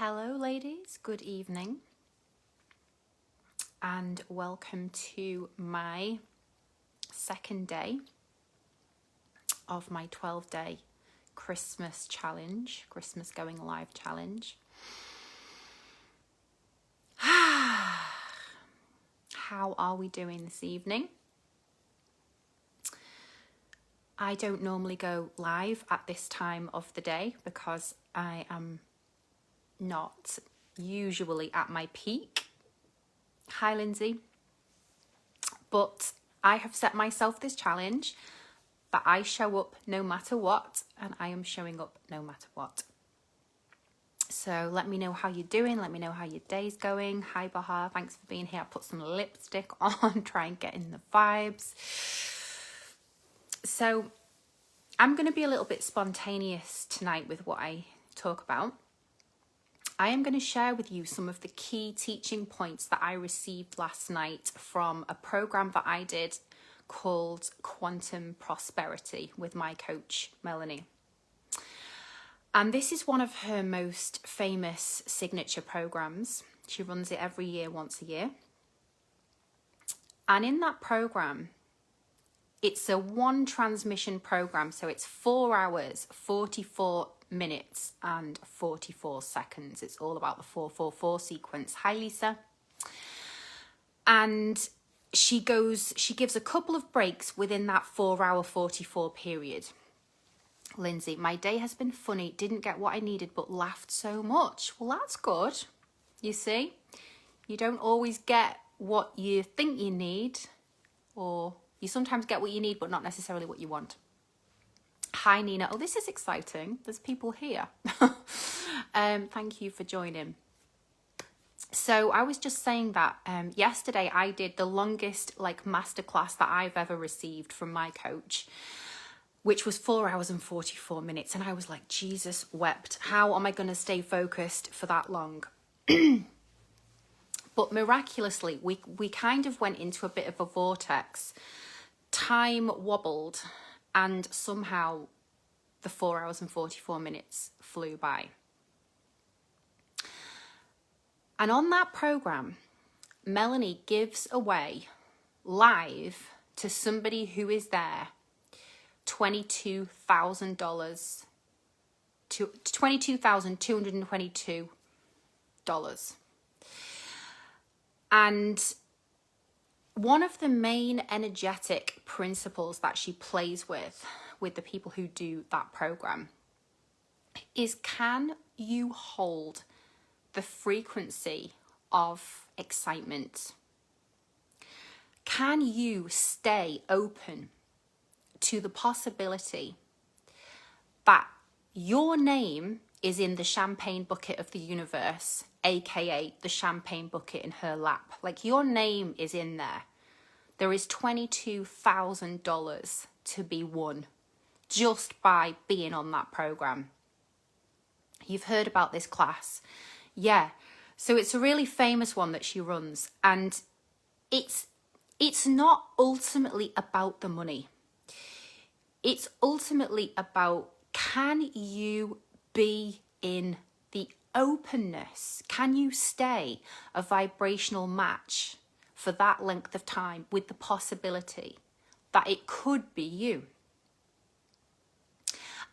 Hello ladies, good evening and welcome to my second day of my 12-day Christmas challenge, Christmas going live challenge. How are we doing this evening? I don't normally go live at this time of the day because I am not usually at my peak. Hi Lindsay. But I have set myself this challenge that I show up no matter what, and I am showing up no matter what. So let me know how you're doing. Let me know how your day's going. Hi Bahar, thanks for being here. I put some lipstick on, try and get in the vibes. So I'm going to be a little bit spontaneous tonight with what I talk about. I am going to share with you some of the key teaching points that I received last night from a program that I did called Quantum Prosperity with my coach, Melanie. And this is one of her most famous signature programs. She runs it every year, once a year. And in that program, it's a one transmission program. So it's 4 hours, 44 minutes and 44 seconds. It's all about the 444 sequence. Hi, Lisa. And she gives a couple of breaks within that 4 hour 44 period. Lindsay, my day has been funny. Didn't get what I needed, but laughed so much. Well, that's good. You see, you don't always get what you think you need, or you sometimes get what you need, but not necessarily what you want. Hi, Nina. Oh, this is exciting. There's people here. Thank you for joining. So I was just saying that yesterday I did the longest masterclass that I've ever received from my coach, which was 4 hours and 44 minutes. And I was like, Jesus wept. How am I going to stay focused for that long? But miraculously, we kind of went into a bit of a vortex. Time wobbled and somehow the 4 hours and 44 minutes flew by. And on that program, Melanie gives away live to somebody who is there $22,222. And one of the main energetic principles that she plays with the people who do that program is, can you hold the frequency of excitement? Can you stay open to the possibility that your name is in the champagne bucket of the universe, aka the champagne bucket in her lap? Like, your name is in there. There is $22,000 to be won just by being on that program. You've heard about this class. Yeah. So it's a really famous one that she runs, and it's not ultimately about the money. It's ultimately about, can you be in the openness? Can you stay a vibrational match for that length of time with the possibility that it could be you?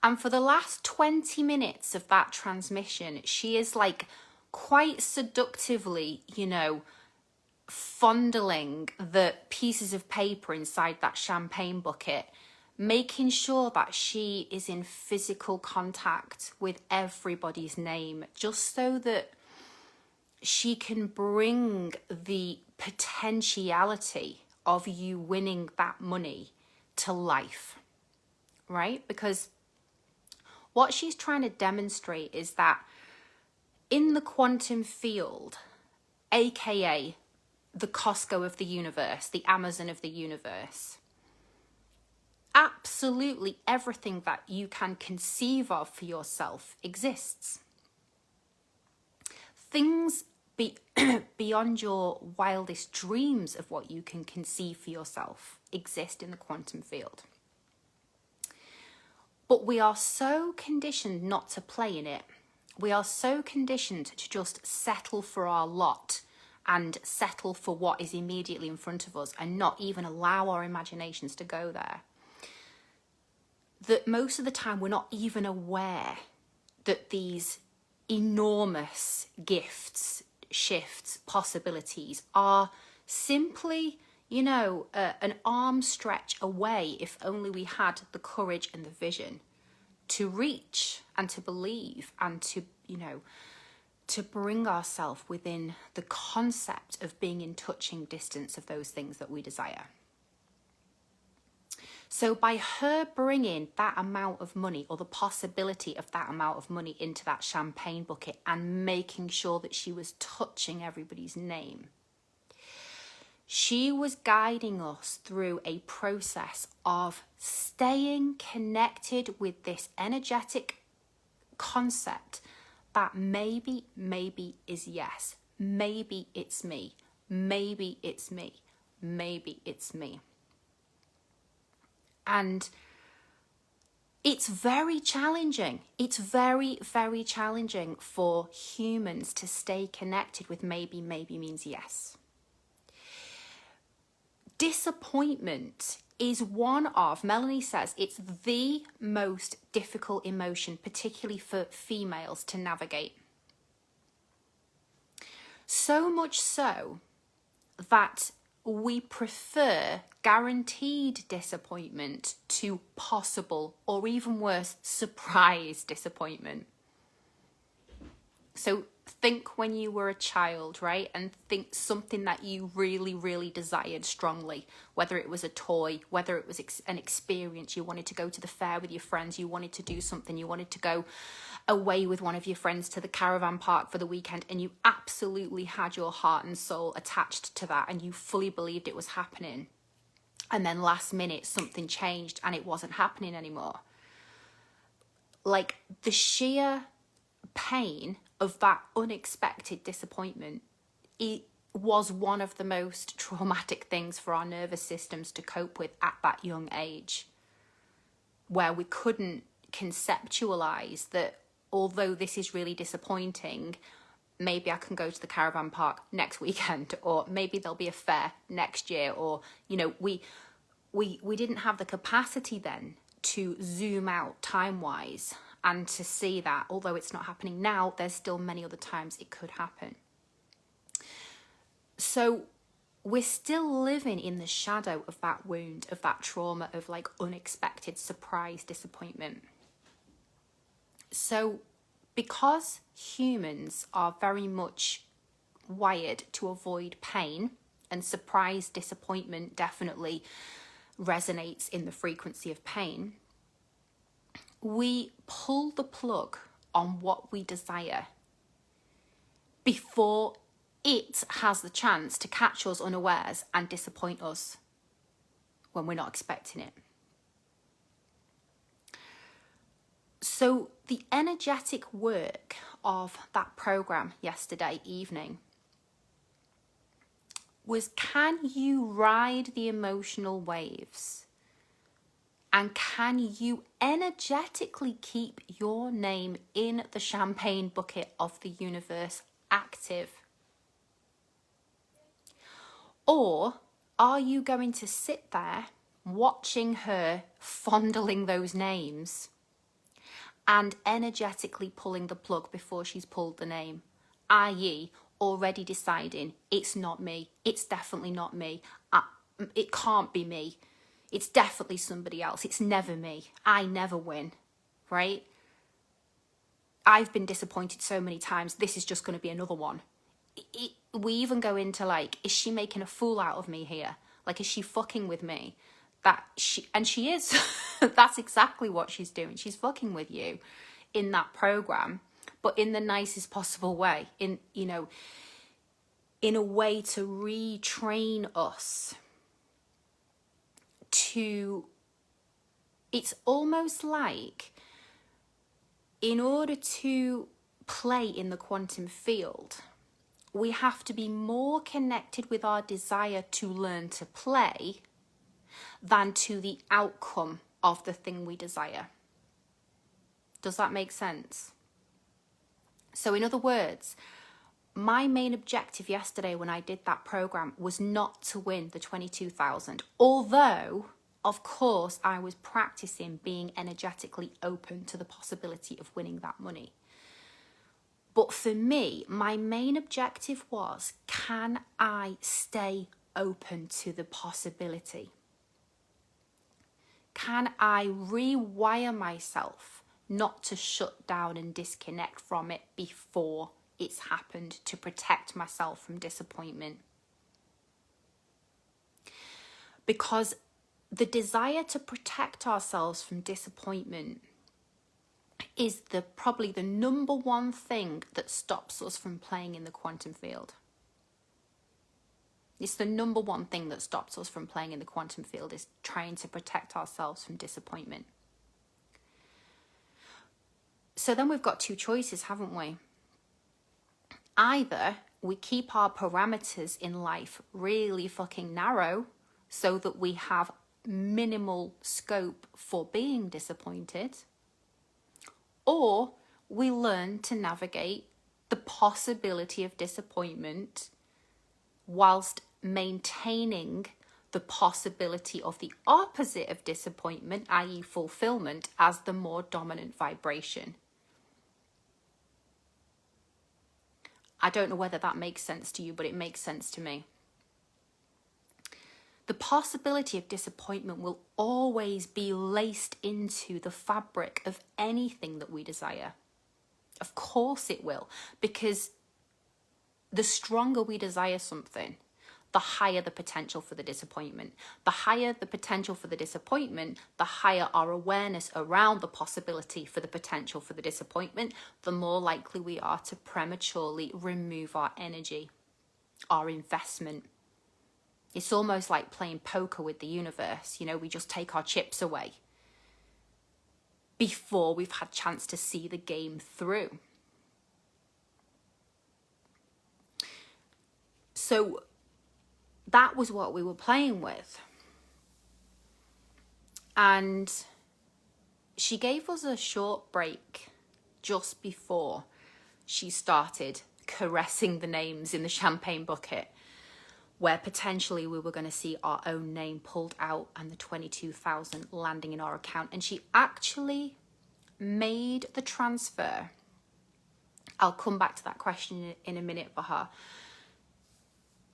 And for the last 20 minutes of that transmission, she is quite seductively, fondling the pieces of paper inside that champagne bucket, making sure that she is in physical contact with everybody's name, just so that she can bring the potentiality of you winning that money to life, right? Because what she's trying to demonstrate is that in the quantum field, aka the Costco of the universe, the Amazon of the universe, absolutely everything that you can conceive of for yourself exists. Things beyond your wildest dreams of what you can conceive for yourself exist in the quantum field. But we are so conditioned not to play in it. We are so conditioned to just settle for our lot and settle for what is immediately in front of us and not even allow our imaginations to go there, that most of the time we're not even aware that these enormous gifts, shifts, possibilities are simply, an arm stretch away if only we had the courage and the vision to reach and to believe and to, to bring ourselves within the concept of being in touching distance of those things that we desire. So by her bringing that amount of money, or the possibility of that amount of money, into that champagne bucket and making sure that she was touching everybody's name, she was guiding us through a process of staying connected with this energetic concept that maybe is yes, maybe it's me, maybe it's me, maybe it's me. And it's very challenging. It's very, very challenging for humans to stay connected with maybe means yes. Disappointment is one of, Melanie says, it's the most difficult emotion, particularly for females, to navigate. So much so that we prefer guaranteed disappointment to possible, or even worse, surprise disappointment. So think when you were a child, right? And think something that you really, really desired strongly, whether it was a toy, whether it was an experience. You wanted to go to the fair with your friends, you wanted to do something, you wanted to go away with one of your friends to the caravan park for the weekend, and you absolutely had your heart and soul attached to that and you fully believed it was happening. And then last minute something changed and it wasn't happening anymore. Like, the sheer pain of that unexpected disappointment, it was one of the most traumatic things for our nervous systems to cope with at that young age, where we couldn't conceptualize that although this is really disappointing, maybe I can go to the caravan park next weekend, or maybe there'll be a fair next year, or we didn't have the capacity then to zoom out time-wise and to see that although it's not happening now, there's still many other times it could happen. So we're still living in the shadow of that wound, of that trauma, of like unexpected surprise disappointment. So because humans are very much wired to avoid pain, and surprise disappointment definitely resonates in the frequency of pain, we pull the plug on what we desire before it has the chance to catch us unawares and disappoint us when we're not expecting it. So the energetic work of that program yesterday evening was, can you ride the emotional waves? And can you energetically keep your name in the champagne bucket of the universe active? Or are you going to sit there watching her fondling those names and energetically pulling the plug before she's pulled the name, i.e. already deciding it's not me, it's definitely not me, it can't be me, it's definitely somebody else, it's never me, I never win, right? I've been disappointed so many times, this is just going to be another one. We even go into like, is she making a fool out of me here? Like, is she fucking with me? And she is. That's exactly what she's doing. She's fucking with you in that program, but in the nicest possible way, in a way to retrain us to, it's almost like, in order to play in the quantum field, we have to be more connected with our desire to learn to play than to the outcome of the thing we desire. Does that make sense? So in other words, my main objective yesterday when I did that program was not to win the 22,000. Although, of course, I was practicing being energetically open to the possibility of winning that money. But for me, my main objective was, can I stay open to the possibility? Can I rewire myself not to shut down and disconnect from it before it's happened, to protect myself from disappointment? Because the desire to protect ourselves from disappointment is probably the number one thing that stops us from playing in the quantum field. It's the number one thing that stops us from playing in the quantum field, is trying to protect ourselves from disappointment. So then we've got two choices, haven't we? Either we keep our parameters in life really fucking narrow so that we have minimal scope for being disappointed, or we learn to navigate the possibility of disappointment whilst maintaining the possibility of the opposite of disappointment, i.e. fulfillment, as the more dominant vibration. I don't know whether that makes sense to you, but it makes sense to me. The possibility of disappointment will always be laced into the fabric of anything that we desire. Of course it will, because the stronger we desire something, the higher the potential for the disappointment. The higher the potential for the disappointment, the higher our awareness around the possibility for the potential for the disappointment, the more likely we are to prematurely remove our energy, our investment. It's almost like playing poker with the universe. You know, we just take our chips away before we've had a chance to see the game through. So that was what we were playing with. And she gave us a short break just before she started caressing the names in the champagne bucket, where potentially we were going to see our own name pulled out and the 22,000 landing in our account. And she actually made the transfer. I'll come back to that question in a minute for her.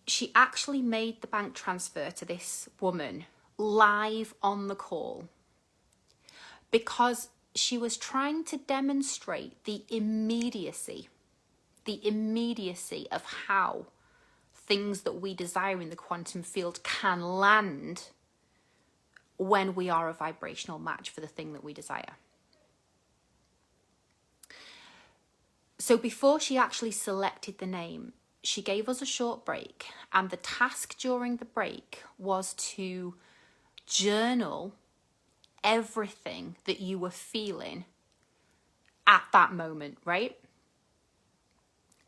She actually made the bank transfer to this woman live on the call because she was trying to demonstrate the immediacy of how things that we desire in the quantum field can land when we are a vibrational match for the thing that we desire. So before she actually selected the name, she gave us a short break, and the task during the break was to journal everything that you were feeling at that moment, right?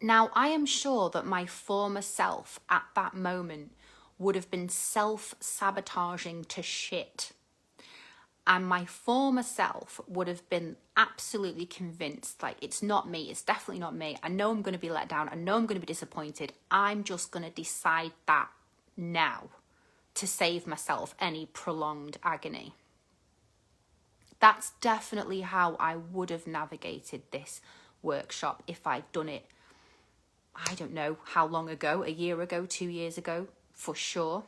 Now, I am sure that my former self at that moment would have been self-sabotaging to shit. And my former self would have been absolutely convinced, like, it's not me, it's definitely not me. I know I'm going to be let down. I know I'm going to be disappointed. I'm just going to decide that now to save myself any prolonged agony. That's definitely how I would have navigated this workshop if I'd done it, I don't know how long ago, a year ago, 2 years ago, for sure.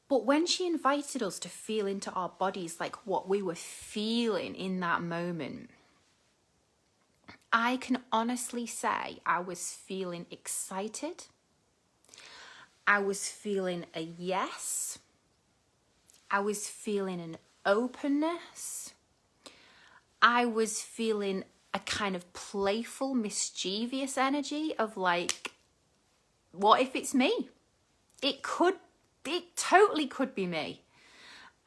But when she invited us to feel into our bodies, like what we were feeling in that moment, I can honestly say I was feeling excited. I was feeling a yes. I was feeling an openness. I was feeling a kind of playful, mischievous energy of like, what if it's me? It totally could be me.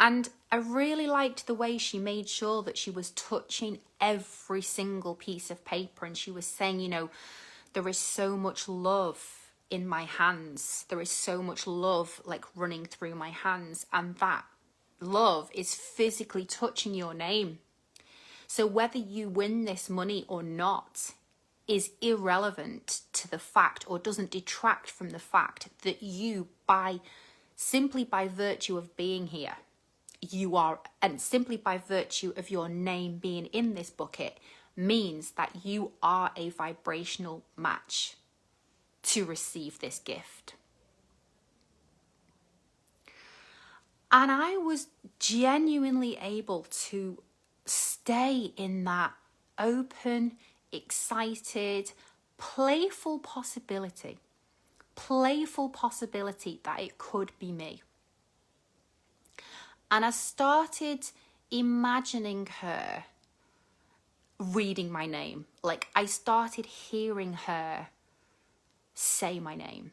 And I really liked the way she made sure that she was touching every single piece of paper, and she was saying, you know, there is so much love in my hands. There is so much love like running through my hands, and that love is physically touching your name. So whether you win this money or not is irrelevant to the fact, or doesn't detract from the fact that you, simply by virtue of being here, you are, and simply by virtue of your name being in this bucket, means that you are a vibrational match to receive this gift. And I was genuinely able to stay in that open, excited, playful possibility that it could be me. And I started imagining her reading my name. Like, I started hearing her say my name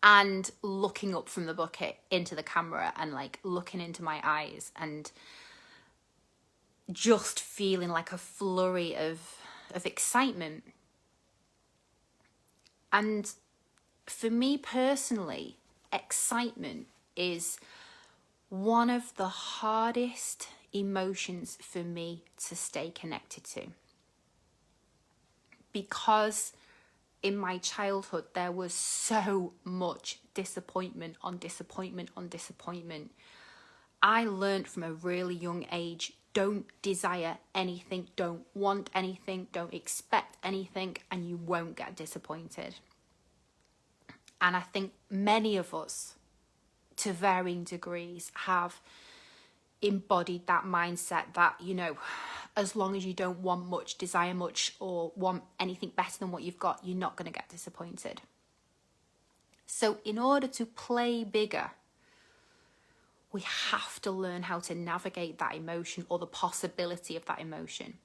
and looking up from the bucket into the camera and like looking into my eyes and just feeling like a flurry of excitement. And for me personally, excitement is one of the hardest emotions for me to stay connected to, because in my childhood there was so much disappointment on disappointment on disappointment. I learned from a really young age, don't desire anything, don't want anything, don't expect anything, and you won't get disappointed. And I think many of us, to varying degrees, have embodied that mindset that, you know, as long as you don't want much, desire much, or want anything better than what you've got, you're not going to get disappointed. So in order to play bigger, we have to learn how to navigate that emotion, or the possibility of that emotion.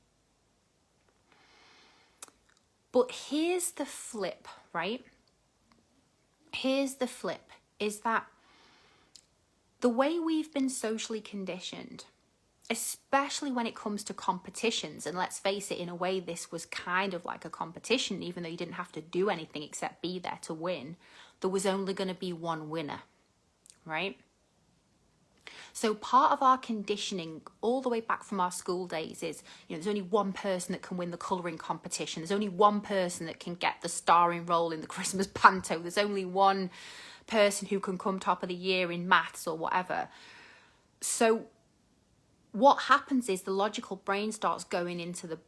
But here's the flip, right? Here's the flip, is that the way we've been socially conditioned, especially when it comes to competitions, and let's face it, in a way this was kind of like a competition, even though you didn't have to do anything except be there to win, there was only going to be one winner, right? So part of our conditioning all the way back from our school days is, you know, there's only one person that can win the colouring competition. There's only one person that can get the starring role in the Christmas panto. There's only one person who can come top of the year in maths or whatever. So what happens is the logical brain starts going into the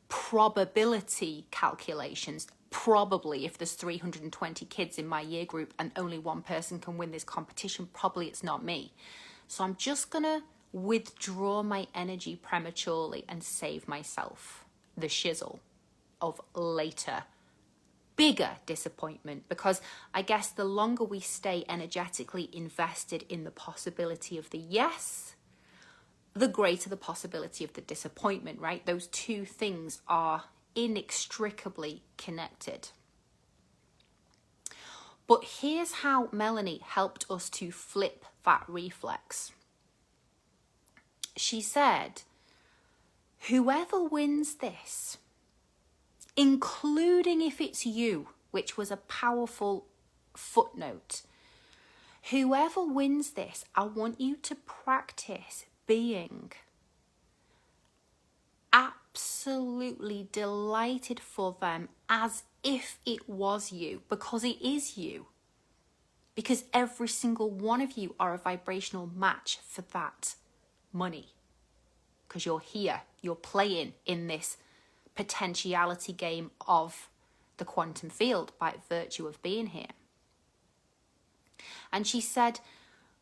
probability calculations. Probably, if there's 320 kids in my year group and only one person can win this competition, probably it's not me. So I'm just going to withdraw my energy prematurely and save myself the shizzle of later, bigger disappointment. Because I guess the longer we stay energetically invested in the possibility of the yes, the greater the possibility of the disappointment, right? Those two things are inextricably connected. But here's how Melanie helped us to flip that reflex. She said, whoever wins this, including if it's you, which was a powerful footnote, whoever wins this, I want you to practice being absolutely delighted for them as if it was you, because it is you. Because every single one of you are a vibrational match for that money. Because you're here, you're playing in this potentiality game of the quantum field by virtue of being here. And she said,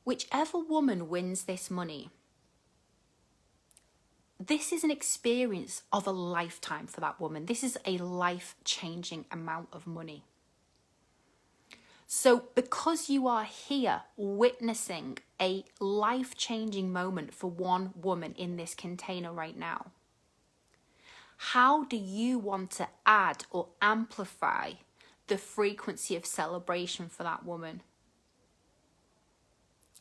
whichever woman wins this money, this is an experience of a lifetime for that woman. This is a life-changing amount of money. So because you are here witnessing a life-changing moment for one woman in this container right now, how do you want to add or amplify the frequency of celebration for that woman?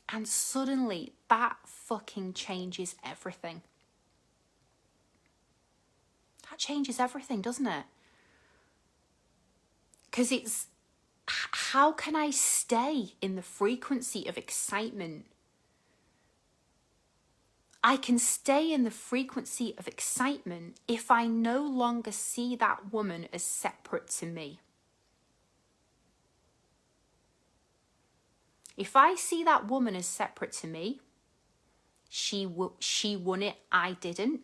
And suddenly that fucking changes everything. That changes everything, doesn't it? Because it's, how can I stay in the frequency of excitement I can stay in the frequency of excitement if I no longer see that woman as separate to me. If I see that woman as separate to me, she won it, I didn't.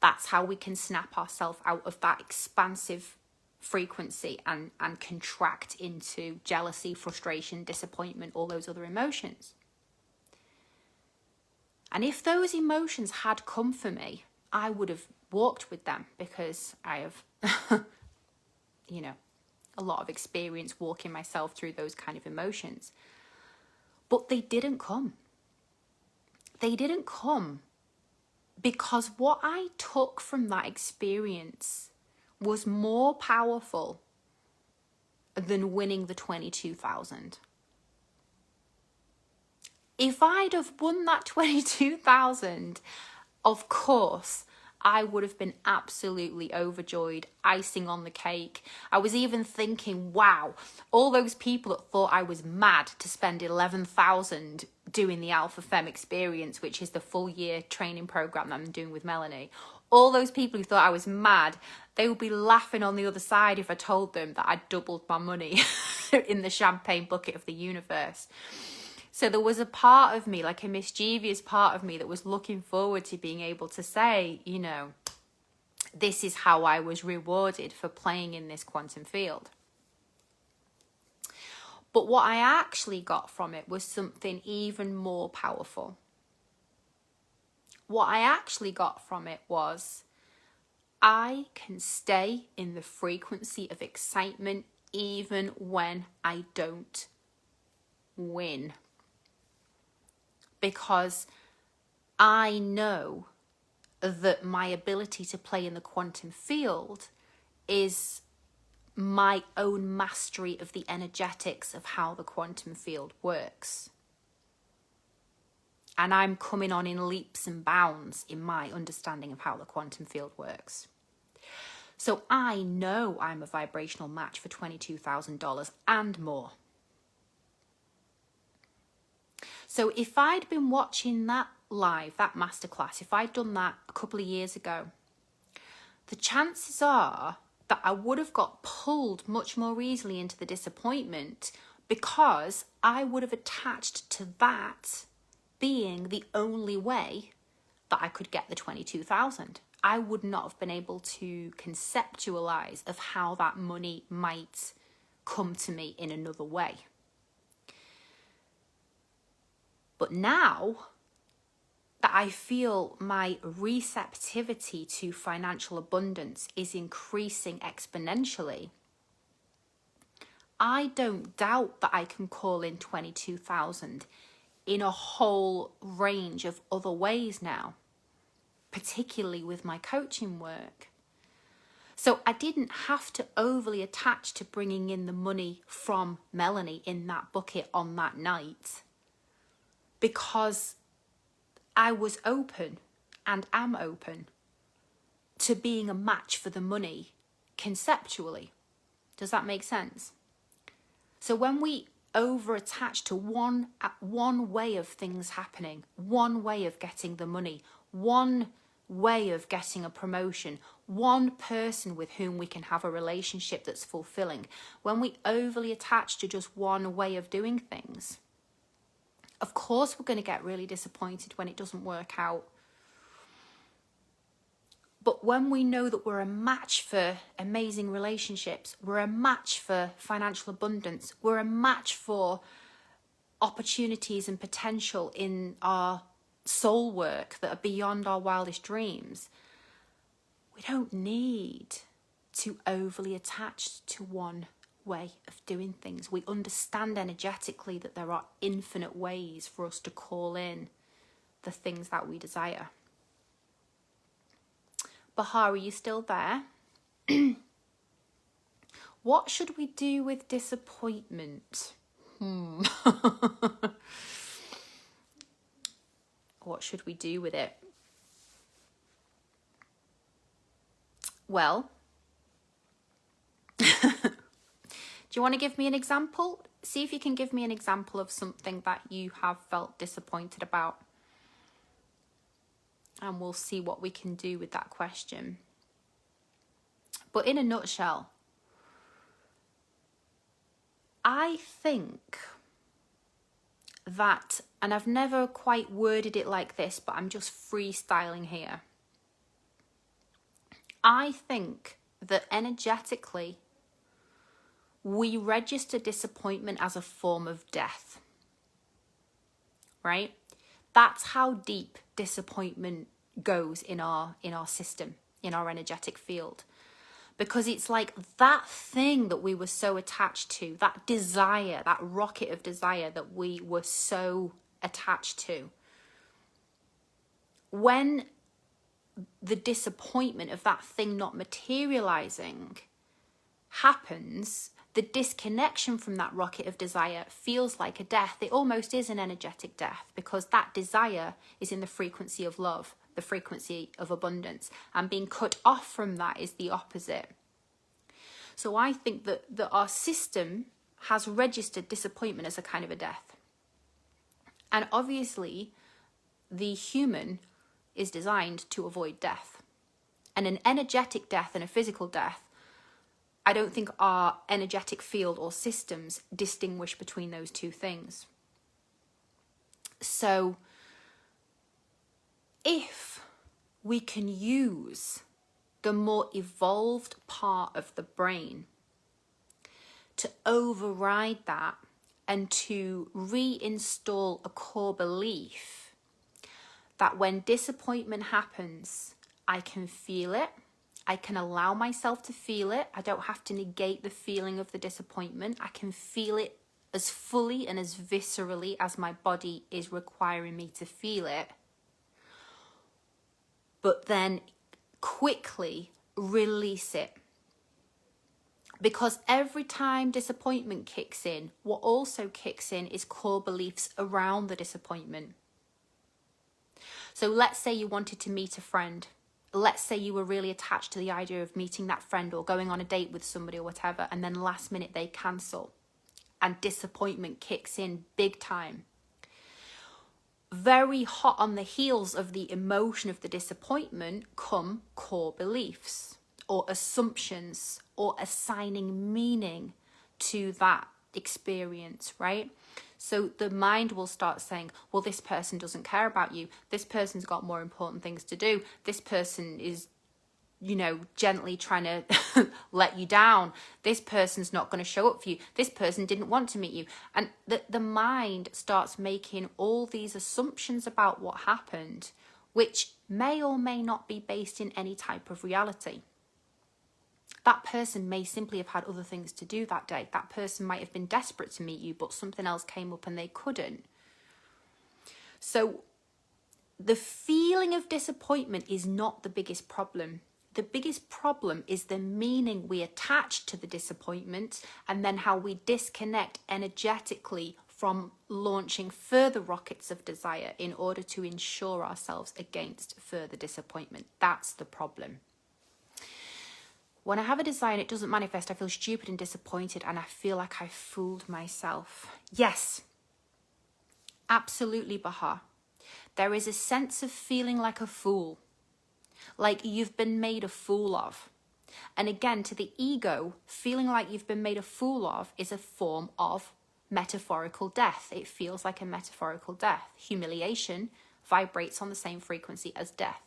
That's how we can snap ourselves out of that expansive frequency and contract into jealousy, frustration, disappointment, all those other emotions. And if those emotions had come for me, I would have walked with them, because I have, a lot of experience walking myself through those kind of emotions. But they didn't come. They didn't come because what I took from that experience was more powerful than winning the 22,000. If I'd have won that 22,000, of course, I would have been absolutely overjoyed, icing on the cake. I was even thinking, wow, all those people that thought I was mad to spend 11,000 doing the Alpha Femme experience, which is the full year training program that I'm doing with Melanie. All those people who thought I was mad, they would be laughing on the other side if I told them that I'd doubled my money in the champagne bucket of the universe. So there was a part of me, like a mischievous part of me, that was looking forward to being able to say, this is how I was rewarded for playing in this quantum field. But what I actually got from it was something even more powerful. What I actually got from it was, I can stay in the frequency of excitement even when I don't win. Because I know that my ability to play in the quantum field is my own mastery of the energetics of how the quantum field works. And I'm coming on in leaps and bounds in my understanding of how the quantum field works. So I know I'm a vibrational match for $22,000 and more. So if I'd been watching that live, that masterclass, if I'd done that a couple of years ago, the chances are that I would have got pulled much more easily into the disappointment, because I would have attached to that being the only way that I could get the 22,000. I would not have been able to conceptualize of how that money might come to me in another way. But now that I feel my receptivity to financial abundance is increasing exponentially, I don't doubt that I can call in 22,000 in a whole range of other ways now, particularly with my coaching work. So I didn't have to overly attach to bringing in the money from Melanie in that bucket on that night, because I was open and am open to being a match for the money conceptually. Does that make sense? So when we over attach to one way of things happening, one way of getting the money, one way of getting a promotion, one person with whom we can have a relationship that's fulfilling, when we overly attach to just one way of doing things, of course we're going to get really disappointed when it doesn't work out. But when we know that we're a match for amazing relationships, we're a match for financial abundance, we're a match for opportunities and potential in our soul work that are beyond our wildest dreams, we don't need to overly attach to one way of doing things. We understand energetically that there are infinite ways for us to call in the things that we desire. Bahar, are you still there? What should we do with disappointment? What should we do with it? Well, do you want to give me an example? See if you can give me an example of something that you have felt disappointed about. and we'll see what we can do with that question. But in a nutshell, I think that, and I've never quite worded it like this, but I'm just freestyling here. I think that energetically, we register disappointment as a form of death, right? That's how deep disappointment goes in our system, in our energetic field. Because it's like that thing that we were so attached to, that desire, that rocket of desire that we were so attached to. When the disappointment of that thing not materializing happens, the disconnection from that rocket of desire feels like a death. It almost is an energetic death, because that desire is in the frequency of love, the frequency of abundance, and being cut off from that is the opposite. So I think that our system has registered disappointment as a kind of a death. And obviously, the human is designed to avoid death. And an energetic death and a physical death, I don't think our energetic field or systems distinguish between those two things. So if we can use the more evolved part of the brain to override that and to reinstall a core belief that when disappointment happens, I can feel it, I can allow myself to feel it, I don't have to negate the feeling of the disappointment, I can feel it as fully and as viscerally as my body is requiring me to feel it, but then quickly release it. Because every time disappointment kicks in, what also kicks in is core beliefs around the disappointment. So let's say you wanted to meet a friend. Let's say you were really attached to the idea of meeting that friend or going on a date with somebody or whatever, and then last minute they cancel and disappointment kicks in big time. Very hot on the heels of the emotion of the disappointment come core beliefs or assumptions or assigning meaning to that experience, right? So the mind will start saying, well, this person doesn't care about you. This person's got more important things to do. This person is, gently trying to let you down. This person's not going to show up for you. This person didn't want to meet you. And the mind starts making all these assumptions about what happened, which may or may not be based in any type of reality. That person may simply have had other things to do that day. That person might have been desperate to meet you, but something else came up and they couldn't. So the feeling of disappointment is not the biggest problem. The biggest problem is the meaning we attach to the disappointment and then how we disconnect energetically from launching further rockets of desire in order to ensure ourselves against further disappointment. That's the problem. When I have a desire and it doesn't manifest, I feel stupid and disappointed and I feel like I fooled myself. Yes, absolutely, Baha. There is a sense of feeling like a fool, like you've been made a fool of. And again, to the ego, feeling like you've been made a fool of is a form of metaphorical death. It feels like a metaphorical death. Humiliation vibrates on the same frequency as death.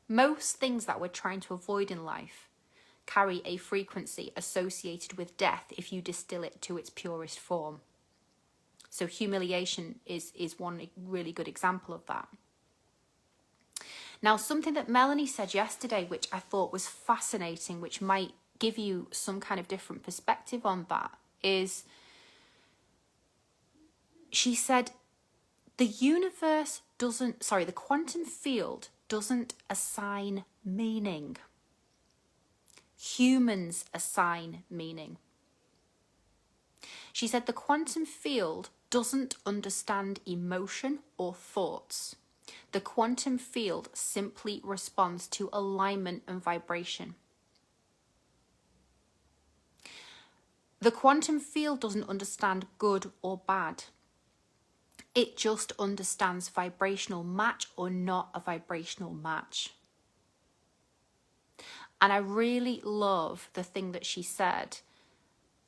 Most things that we're trying to avoid in life carry a frequency associated with death if you distill it to its purest form. So humiliation is one really good example of that. Now, something that Melanie said yesterday, which I thought was fascinating, which might give you some kind of different perspective on that, is she said, the quantum field doesn't assign meaning. Humans assign meaning. She said the quantum field doesn't understand emotion or thoughts. The quantum field simply responds to alignment and vibration. The quantum field doesn't understand good or bad. It just understands vibrational match or not a vibrational match. And I really love the thing that she said,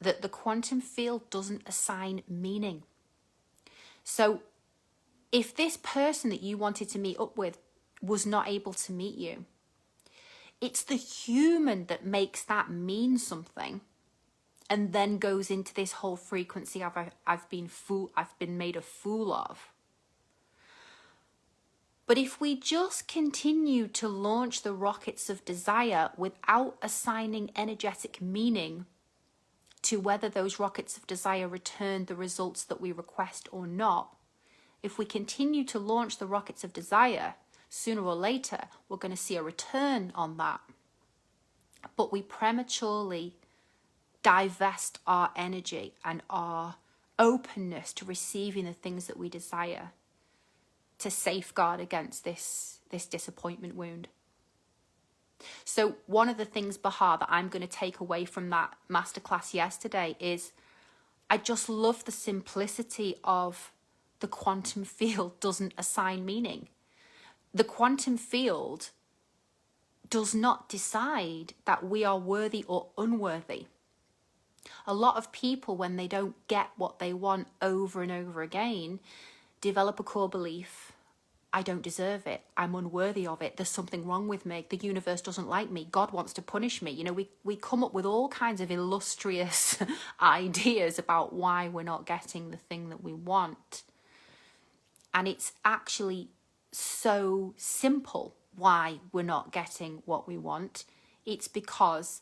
that the quantum field doesn't assign meaning. So if this person that you wanted to meet up with was not able to meet you, it's the human that makes that mean something and then goes into this whole frequency of I've been made a fool of. But if we just continue to launch the rockets of desire without assigning energetic meaning to whether those rockets of desire return the results that we request or not, if we continue to launch the rockets of desire, sooner or later, we're going to see a return on that. But we prematurely divest our energy and our openness to receiving the things that we desire to safeguard against this disappointment wound. So one of the things, Bahar, that I'm going to take away from that masterclass yesterday is I just love the simplicity of the quantum field doesn't assign meaning. The quantum field does not decide that we are worthy or unworthy. A lot of people, when they don't get what they want over and over again, develop a core belief: I don't deserve it, I'm unworthy of it, there's something wrong with me, the universe doesn't like me, God wants to punish me. You know, we come up with all kinds of illustrious ideas about why we're not getting the thing that we want. And it's actually so simple why we're not getting what we want. It's because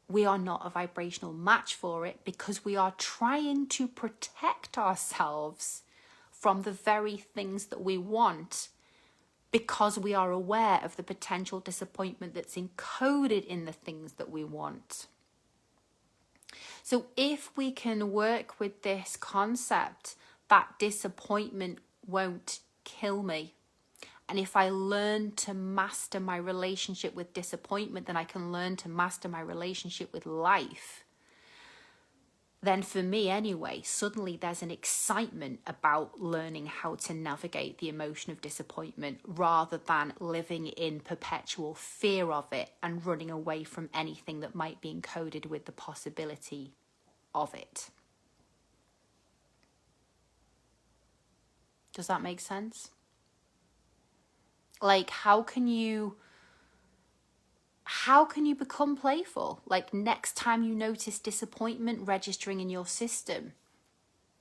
we are not a vibrational match for it, because we are trying to protect ourselves from the very things that we want, because we are aware of the potential disappointment that's encoded in the things that we want. So if we can work with this concept that disappointment won't kill me, and if I learn to master my relationship with disappointment, then I can learn to master my relationship with life. Then for me anyway, suddenly there's an excitement about learning how to navigate the emotion of disappointment, rather than living in perpetual fear of it and running away from anything that might be encoded with the possibility of it. Does that make sense? Like, how can you become playful? Like, next time you notice disappointment registering in your system,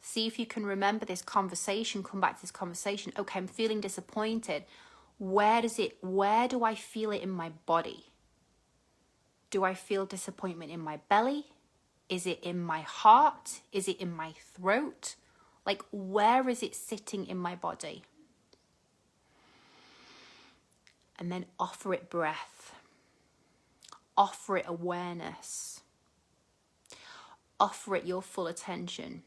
see if you can remember this conversation, come back to this conversation. Okay, I'm feeling disappointed. Where do I feel it in my body? Do I feel disappointment in my belly? Is it in my heart? Is it in my throat? Like, where is it sitting in my body? And then offer it breath. Offer it awareness. Offer it your full attention.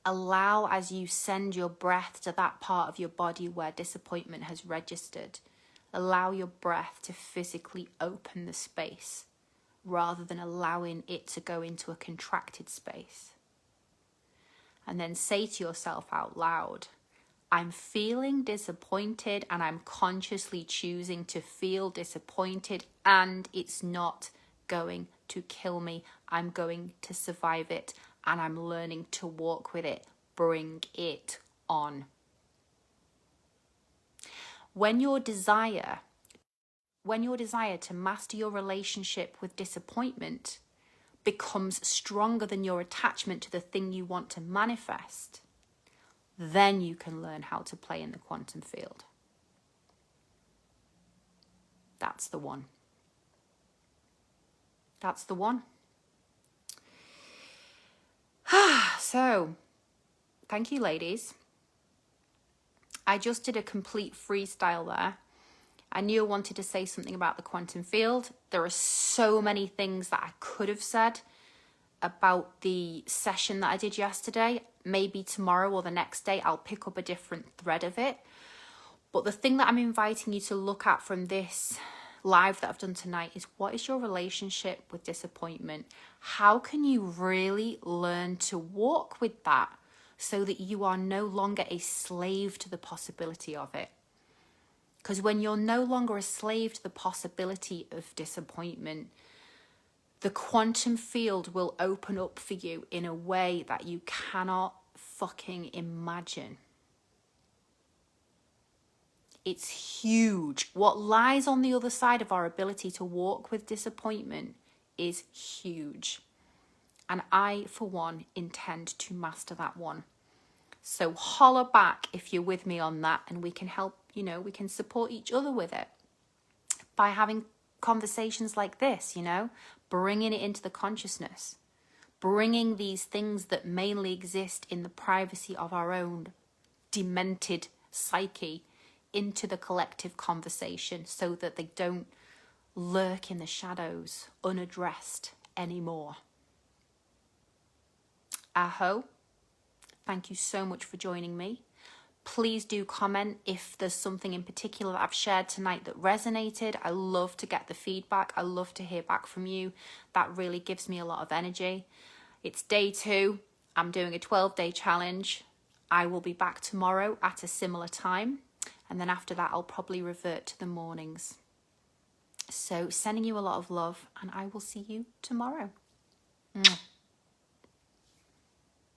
Allow, as you send your breath to that part of your body where disappointment has registered, allow your breath to physically open the space rather than allowing it to go into a contracted space. And then say to yourself out loud, I'm feeling disappointed, and I'm consciously choosing to feel disappointed, and it's not going to kill me. I'm going to survive it, and I'm learning to walk with it. Bring it on. When your desire to master your relationship with disappointment becomes stronger than your attachment to the thing you want to manifest, then you can learn how to play in the quantum field. That's the one. That's the one. So, thank you, ladies. I just did a complete freestyle there. I knew I wanted to say something about the quantum field. There are so many things that I could have said about the session that I did yesterday. Maybe tomorrow or the next day I'll pick up a different thread of it. But the thing that I'm inviting you to look at from this live that I've done tonight is, what is your relationship with disappointment? How can you really learn to walk with that so that you are no longer a slave to the possibility of it. Because when you're no longer a slave to the possibility of disappointment, the quantum field will open up for you in a way that you cannot fucking imagine. It's huge. What lies on the other side of our ability to walk with disappointment is huge. And I, for one, intend to master that one. So holler back if you're with me on that, and we can help, we can support each other with it by having conversations like this, bringing it into the consciousness, bringing these things that mainly exist in the privacy of our own demented psyche into the collective conversation so that they don't lurk in the shadows unaddressed anymore. Aho. Thank you so much for joining me. Please do comment if there's something in particular that I've shared tonight that resonated. I love to get the feedback. I love to hear back from you. That really gives me a lot of energy. It's day 2. I'm doing a 12-day challenge. I will be back tomorrow at a similar time. And then after that, I'll probably revert to the mornings. So sending you a lot of love, and I will see you tomorrow. Mwah.